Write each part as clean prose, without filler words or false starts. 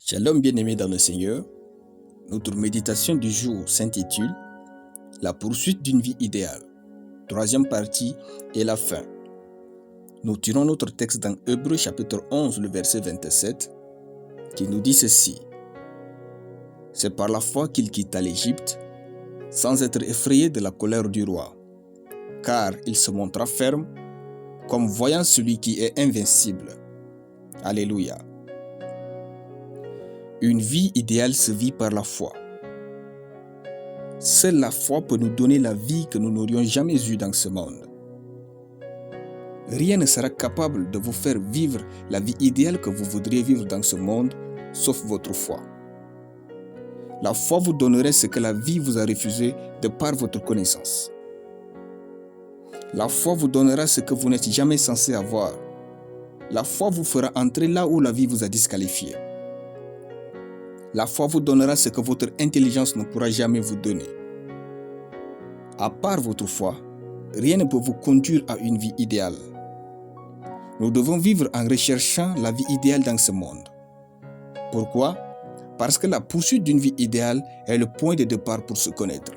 Shalom bien-aimés dans le Seigneur, notre méditation du jour s'intitule « La poursuite d'une vie idéale ». Troisième partie et la fin. Nous tirons notre texte dans Hébreux chapitre 11, le verset 27, qui nous dit ceci. « C'est par la foi qu'il quitta l'Égypte, sans être effrayé de la colère du roi, car il se montra ferme, comme voyant celui qui est invincible. » Alléluia. Une vie idéale se vit par la foi. Seule la foi peut nous donner la vie que nous n'aurions jamais eue dans ce monde. Rien ne sera capable de vous faire vivre la vie idéale que vous voudriez vivre dans ce monde, sauf votre foi. La foi vous donnerait ce que la vie vous a refusé de par votre connaissance. La foi vous donnera ce que vous n'êtes jamais censé avoir. La foi vous fera entrer là où la vie vous a disqualifié. La foi vous donnera ce que votre intelligence ne pourra jamais vous donner. À part votre foi, rien ne peut vous conduire à une vie idéale. Nous devons vivre en recherchant la vie idéale dans ce monde. Pourquoi? Parce que la poursuite d'une vie idéale est le point de départ pour se connaître.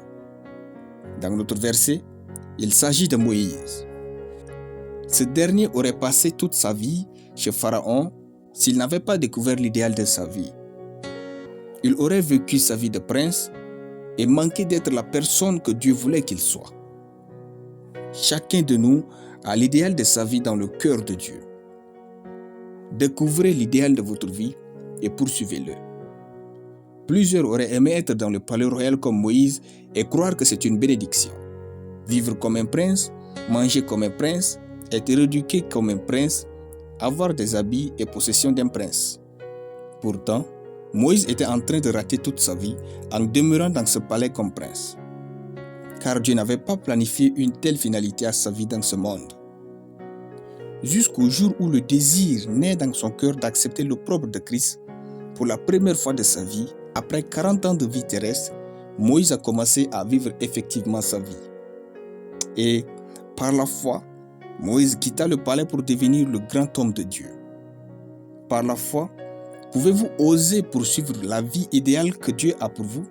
Dans notre verset, il s'agit de Moïse. Ce dernier aurait passé toute sa vie chez Pharaon s'il n'avait pas découvert l'idéal de sa vie. Il aurait vécu sa vie de prince et manqué d'être la personne que Dieu voulait qu'il soit. Chacun de nous a l'idéal de sa vie dans le cœur de Dieu. Découvrez l'idéal de votre vie et poursuivez-le. Plusieurs auraient aimé être dans le palais royal comme Moïse et croire que c'est une bénédiction. Vivre comme un prince, manger comme un prince, être éduqué comme un prince, avoir des habits et possession d'un prince. Pourtant, Moïse était en train de rater toute sa vie en demeurant dans ce palais comme prince. Car Dieu n'avait pas planifié une telle finalité à sa vie dans ce monde. Jusqu'au jour où le désir naît dans son cœur d'accepter l'opprobre de Christ, pour la première fois de sa vie, après 40 ans de vie terrestre, Moïse a commencé à vivre effectivement sa vie. Et par la foi, Moïse quitta le palais pour devenir le grand homme de Dieu. Par la foi, pouvez-vous oser poursuivre la vie idéale que Dieu a pour vous?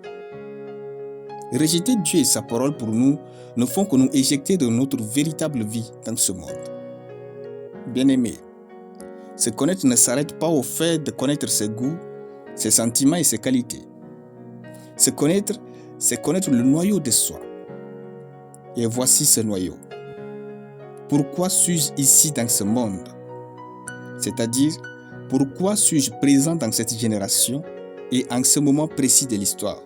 Rejeter Dieu et sa parole pour nous ne font que nous éjecter de notre véritable vie dans ce monde. Bien-aimés, se connaître ne s'arrête pas au fait de connaître ses goûts, ses sentiments et ses qualités. Se connaître, c'est connaître le noyau de soi. Et voici ce noyau. Pourquoi suis-je ici dans ce monde? C'est-à-dire, pourquoi suis-je présent dans cette génération et en ce moment précis de l'histoire?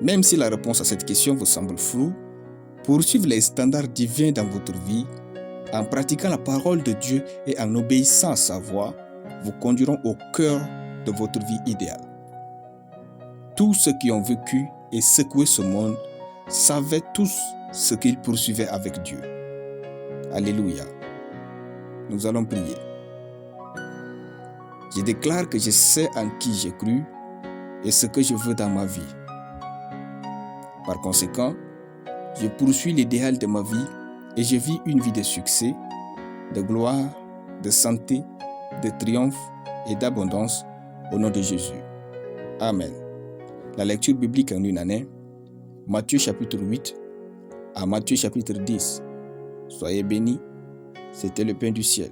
Même si la réponse à cette question vous semble floue, poursuivre les standards divins dans votre vie, en pratiquant la parole de Dieu et en obéissant à sa voix, vous conduiront au cœur de votre vie idéale. Tous ceux qui ont vécu et secoué ce monde savaient tous ce qu'ils poursuivaient avec Dieu. Alléluia. Nous allons prier. Je déclare que je sais en qui j'ai cru et ce que je veux dans ma vie. Par conséquent, je poursuis l'idéal de ma vie et je vis une vie de succès, de gloire, de santé, de triomphe et d'abondance au nom de Jésus. Amen. La lecture biblique en une année, Matthieu chapitre 8 à Matthieu chapitre 10. Soyez bénis, c'était le pain du ciel.